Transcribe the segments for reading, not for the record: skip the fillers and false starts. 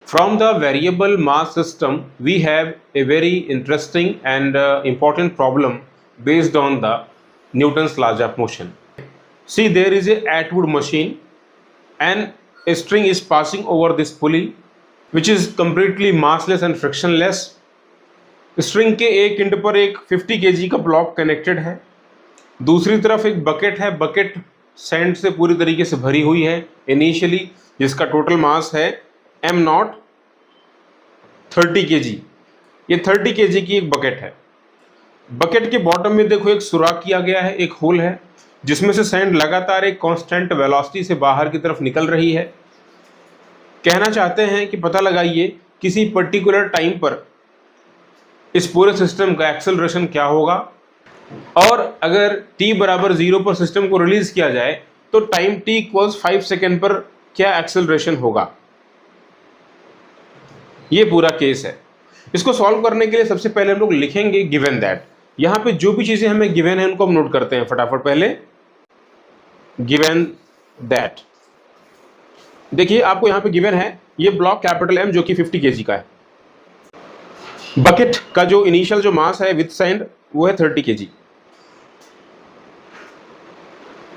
From the variable mass system, we have a very interesting and important problem based on the Newton's laws of motion. See, there is a Atwood machine and a string is passing over this pulley which is completely massless and frictionless. String के एक and पर एक 50 kg का block connected है, दूसरी तरफ एक bucket है, बकेट सैंड से पूरी तरीके से भरी हुई है इनिशियली, जिसका टोटल मास है m नॉट 30 kg। ये 30 kg की एक बकेट है। बकेट के बॉटम में देखो एक सुराख किया गया है, एक होल है जिसमें से सैंड लगातार एक कांस्टेंट वेलोसिटी से बाहर की तरफ निकल रही है। कहना चाहते हैं कि पता लगाइए किसी पर्टिकुलर टाइम पर इस पूरे सिस्टम का एक्सेलरेशन क्या होगा, और अगर t बराबर 0 पर सिस्टम को रिलीज किया जाए तो टाइम t इक्वल्स 5 सेकेंड पर क्या एक्सेलरेशन होगा। ये पूरा केस है। इसको सॉल्व करने के लिए सबसे पहले हम लोग लिखेंगे गिवन दैट। यहाँ पे जो भी चीजें हमें गिवन है उनको हम नोट करते हैं फटाफट। पहले गिवन दैट, देखिए आपको यहाँ पे गिवन है ये ब्लॉक कैपिटल M जो कि 50 kg का है। बकेट का जो इनिशियल जो मास है विथ सैंड वो है 30 kg।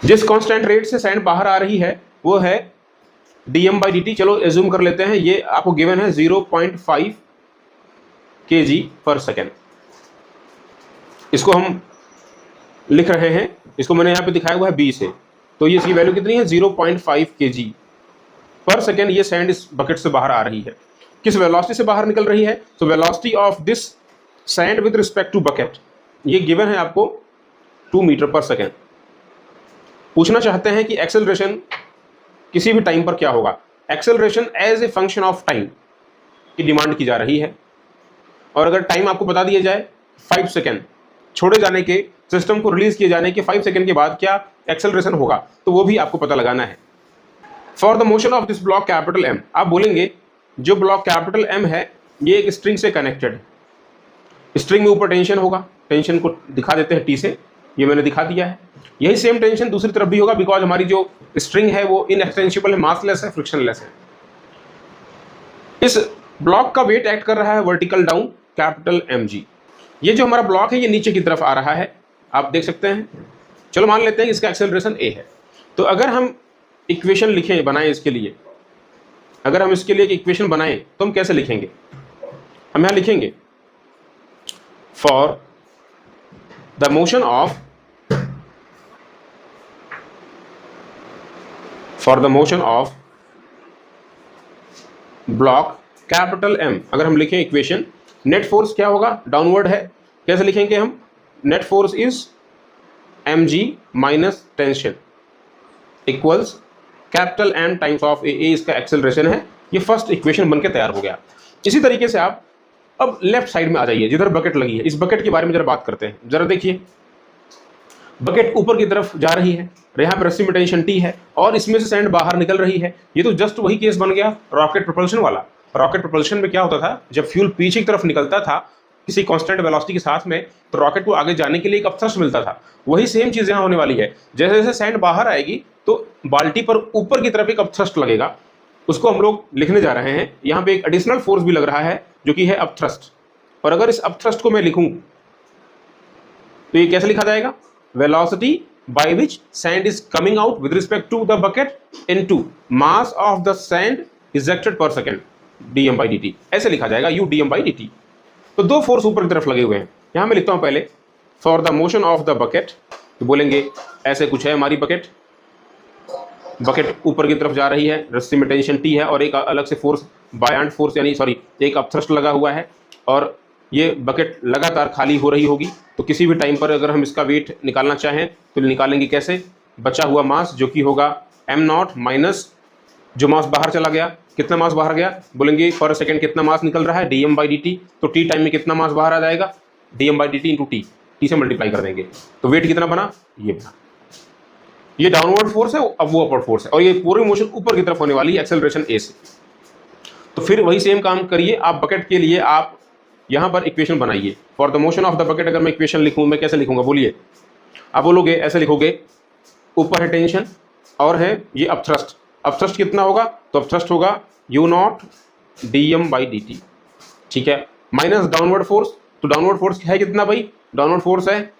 जिस कांस्टेंट रेट से सैंड बाहर आ रही है वो है dm/dt। चलो एज्यूम कर लेते हैं, ये आपको गिवन है 0.5 kg पर सेकेंड। इसको हम लिख रहे हैं, इसको मैंने यहाँ पे दिखाया हुआ है b से, तो ये इसकी वैल्यू कितनी है 0.5 kg पर सेकेंड। ये सैंड इस बकेट से बाहर आ रही है। किस वेलोसिटी से बाहर निकल रही है? तो velocity of this sand with respect to bucket, ये गिवन है आपको 2 मीटर पर सेकेंड। पूछना चाहते हैं कि एक्सेलरेशन किसी भी टाइम पर क्या होगा। Acceleration as a function of time की डिमांड की जा रही है, और अगर टाइम आपको बता दिया जाए 5 सेकेंड, छोड़े जाने के सिस्टम को रिलीज किए जाने के 5 सेकेंड के बाद क्या एक्सेलरेशन होगा, तो वो भी आपको पता लगाना है। For the motion of this block capital M, आप बोलेंगे जो ब्लॉक कैपिटल M है ये एक स्ट्रिंग से कनेक्टेड है। स्ट्रिंग में ऊपर टेंशन होगा, टेंशन को दिखा देते हैं T से, ये मैंने दिखा दिया है। यही सेम टेंशन दूसरी तरफ भी होगा, बिकॉज हमारी जो स्ट्रिंग है वो इनएक्सटेंसिबल है, मासलेस है, फ्रिक्शनलेस है। इस ब्लॉक का वेट एक्ट कर रहा है वर्टिकल डाउन कैपिटल mg। ये जो हमारा ब्लॉक है ये नीचे की तरफ आ रहा है, आप देख सकते हैं। चलो मान लेते हैं इसका एक्सेलरेशन a है। तो अगर हम इक्वेशन लिखें, बनाएं इसके लिए, अगर हम इसके लिए एक इक्वेशन बनाएं तो हम कैसे लिखेंगे? हम यहां लिखेंगे for the motion of block capital M। अगर हम लिखें इक्वेशन, नेट फोर्स क्या होगा? डाउनवर्ड है। कैसे लिखेंगे हम? Net force is mg minus tension equals capital M times of A. इसका एक्सेलरेशन है। ये फर्स्ट इक्वेशन बनके तैयार हो गया। इसी तरीके से आप अब लेफ्ट साइड में आ जाइए, जिधर बकेट लगी है। इस बकेट के बारे में जरा बात करते हैं। जरा देखिए, बकेट ऊपर की तरफ जा रही है, यहाँ पर रस्सी में टेंशन T है और इसमें से सैंड बाहर निकल रही है। ये तो जस्ट वही केस बन गया रॉकेट प्रोपल्शन वाला। रॉकेट प्रोपल्शन में क्या होता था, जब फ्यूल पीछे की तरफ निकलता था किसी कांस्टेंट वेलोसिटी के साथ में, तो रॉकेट को आगे जाने के लिए एक अपथ्रस्ट मिलता था। वही सेम चीज यहाँ होने वाली है। जैसे जैसे सैंड बाहर आएगी तो बाल्टी पर ऊपर की तरफ एक अपथ्रस्ट लगेगा, उसको हम लोग लिखने जा रहे हैं। यहाँ पे एक एडिशनल फोर्स भी लग रहा है जो कि है अपथ्रस्ट। और अगर इस अपथ्रस्ट को मैं लिखूं तो ये कैसे लिखा जाएगा? Velocity by which sand is coming out with respect to the bucket into mass of the sand ejected per second dm/dt। ऐसे लिखा जाएगा u dm/dt। तो दो फोर्स ऊपर की तरफ लगे हुए हैं। यहां मैं लिखता हूं पहले for the motion of the bucket, तो बोलेंगे ऐसे कुछ है हमारी बकेट। बकेट ऊपर की तरफ जा रही है, रस्सी में टेंशन T है और एक अलग से फोर्स बायंट फोर्स यानी एक अपथ्रस्ट लगा हुआ है, और ये बकेट लगातार खाली हो रही होगी। तो किसी भी टाइम पर अगर हम इसका वेट निकालना चाहें तो निकालेंगे कैसे? बचा हुआ मास जो कि होगा m0 माइनस जो मास बाहर चला गया। कितना मास बाहर गया? बोलेंगे पर सेकेंड कितना मास निकल रहा है? dm/dt। तो t टाइम में कितना मास बाहर आ जाएगा? dm/dt इंटू t से मल्टीप्लाई कर देंगे। तो वेट कितना बना? ये बना। ये डाउनवर्ड फोर्स है, अब वो अपवर्ड फोर्स है, और ये पूरी मोशन ऊपर की तरफ होने वाली है एक्सेलरेशन a से। तो फिर वही सेम काम करिए आप बकेट के लिए। आप यहाँ पर इक्वेशन बनाइए for the motion of the bucket. अगर मैं इक्वेशन लिखूँ, मैं कैसे लिखूंगा बोलिए? आप बोलोगे ऐसे लिखोगे, ऊपर है टेंशन और है ये अपथ्रस्ट। अपथ्रस्ट कितना होगा? तो अपथ्रस्ट होगा u0 dm/dt, ठीक है, माइनस डाउनवर्ड फोर्स, तो डाउनवर्ड फोर्स है कितना भाई, डाउनवर्ड फोर्स है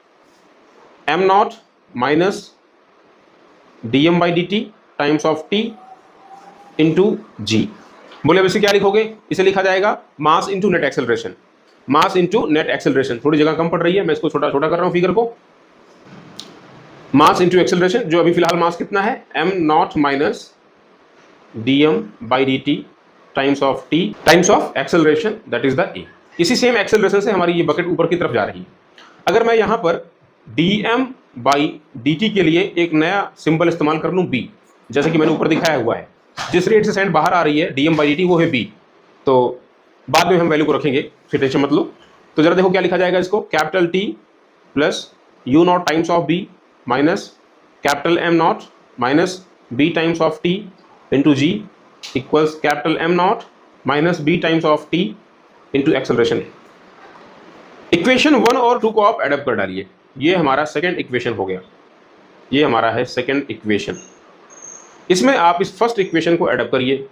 m0 minus dm/dt times of t into g. बोले अब इसे क्या लिखोगे, इसे लिखा जाएगा mass into net acceleration, mass into net acceleration. थोड़ी जगह कम पड़ रही है, मैं इसको छोटा छोटा कर रहा हूं फिगर को। मास इंटू एक्सेलरेशन, जो अभी फिलहाल मास कितना है m0 minus dm/dt times of t times of acceleration, that is the a। इसी सेम एक्सेलरेशन से हमारी ये बकेट ऊपर की तरफ जा रही है। अगर मैं यहां पर dm/dt के लिए एक नया सिंबल इस्तेमाल कर लूं b, जैसे कि मैंने ऊपर दिखाया हुआ है, जिस रेट से सैंड बाहर आ रही है dm/dt वो है b, तो बाद में हम वैल्यू को रखेंगे, फिर टेंशन मत लो। तो जरा देखो क्या लिखा जाएगा इसको, capital T plus u0 times of b minus capital m0 minus b times of t into G equals capital m0 minus b times of t into acceleration. Equation 1 और 2 को आप एडअप कर डालिए, ये हमारा सेकेंड इक्वेशन हो गया, ये हमारा है सेकेंड इक्वेशन। इसमें आप इस फर्स्ट इक्वेशन को एडअप करिए।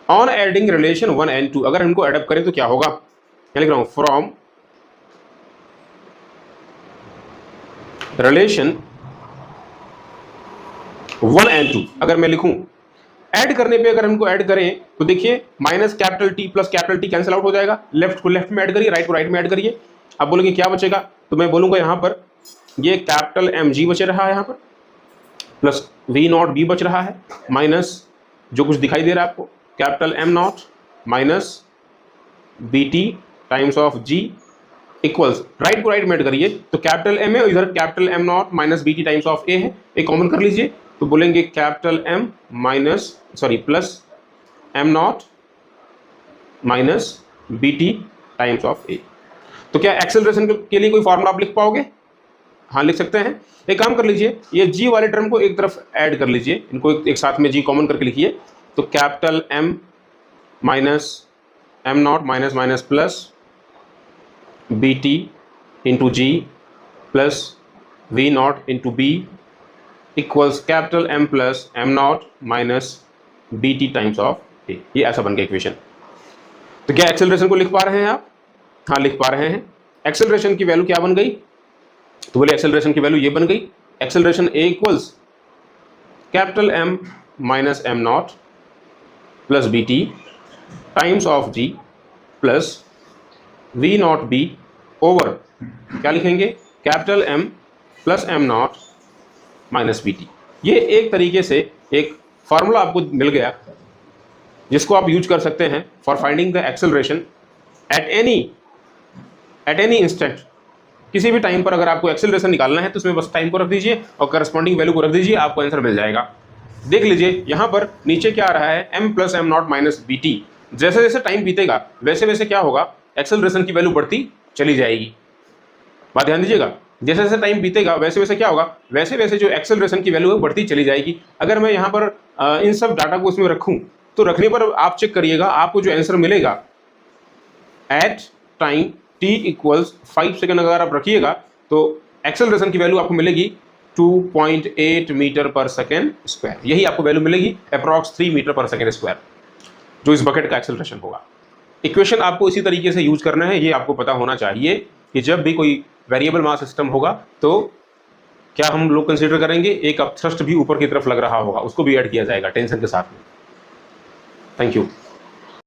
ऑन एडिंग रिलेशन 1 and 2, अगर इनको एडअप करें तो क्या होगा, क्या लिख रहा हूं, फ्रॉम रिलेशन 1 and 2, अगर मैं लिखूं ऐड करने पे, अगर इनको ऐड करें तो देखिए minus capital T plus capital T cancel out हो जाएगा, लेफ्ट को लेफ्ट में ऐड करिए, राइट को राइट में ऐड करिए। अब बोलोगे क्या बचेगा, तो मैं बोलूंगा यहां पर ये कैपिटल mg बच रहा है यहां पर, प्लस v0b बच रहा है, माइनस जो कुछ दिखाई दे रहा है आपको capital m0 minus bt times of g equals, right को राइट में ऐड करिए, तो कैपिटल m है और इधर capital m0 minus bt times of a है, एक कॉमन कर लीजिए, तो बोलेंगे capital m minus plus m0 minus bt times of a। तो क्या एक्सेलरेशन के लिए कोई फॉर्मूला आप लिख पाओगे, हाँ लिख सकते हैं। एक काम कर लीजिए, ये g वाले टर्म को एक तरफ ऐड कर लीजिए, इनको एक साथ में g कॉमन करके लिखिए, तो capital m minus m0 minus minus plus bt into G plus v0 into b equals capital m plus m0 minus bt times of a। ये ऐसा बन गया इक्वेशन। तो क्या एक्सेलरेशन को लिख पा रहे हैं आप, हाँ लिख पा रहे हैं। एक्सेलरेशन की वैल्यू क्या बन गई, तो बोले एक्सेलरेशन की वैल्यू ये बन गई, acceleration a equals capital m minus m0 plus bt times of g plus v0b over क्या लिखेंगे, capital m plus m0 minus bt। ये एक तरीके से एक फार्मूला आपको मिल गया जिसको आप यूज कर सकते हैं for finding the acceleration at any instant. किसी भी टाइम पर अगर आपको एक्सेलरेशन निकालना है तो उसमें बस टाइम को रख दीजिए और करस्पॉन्डिंग वैल्यू को रख दीजिए, आपको आंसर मिल जाएगा। देख लीजिए यहाँ पर नीचे क्या आ रहा है, m plus m0 minus bt। जैसे जैसे टाइम बीतेगा वैसे वैसे क्या होगा, एक्सेलरेशन की वैल्यू बढ़ती चली जाएगी। बात ध्यान दीजिएगा, जैसे जैसे टाइम बीतेगा वैसे वैसे क्या होगा, वैसे वैसे जो एक्सेलरेशन की वैल्यू है बढ़ती चली जाएगी। अगर मैं यहाँ पर इन सब डाटा को इसमें रखूँ तो रखने पर आप चेक करिएगा, आपको जो आंसर मिलेगा at time t equals 5 second अगर आप रखिएगा तो एक्सेलरेशन की वैल्यू आपको मिलेगी 2.8 मीटर पर सेकेंड स्क्वायर। यही आपको वैल्यू मिलेगी अप्रॉक्स 3 मीटर पर सेकेंड स्क्वायर, जो इस बकेट का एक्सेलरेशन होगा। इक्वेशन आपको इसी तरीके से यूज करना है, ये आपको पता होना चाहिए कि जब भी कोई वेरिएबल मास सिस्टम होगा तो क्या हम लोग कंसीडर करेंगे, एक अपथ्रस्ट भी ऊपर की तरफ लग रहा होगा, उसको भी ऐड किया जाएगा टेंशन के साथ में। Thank you.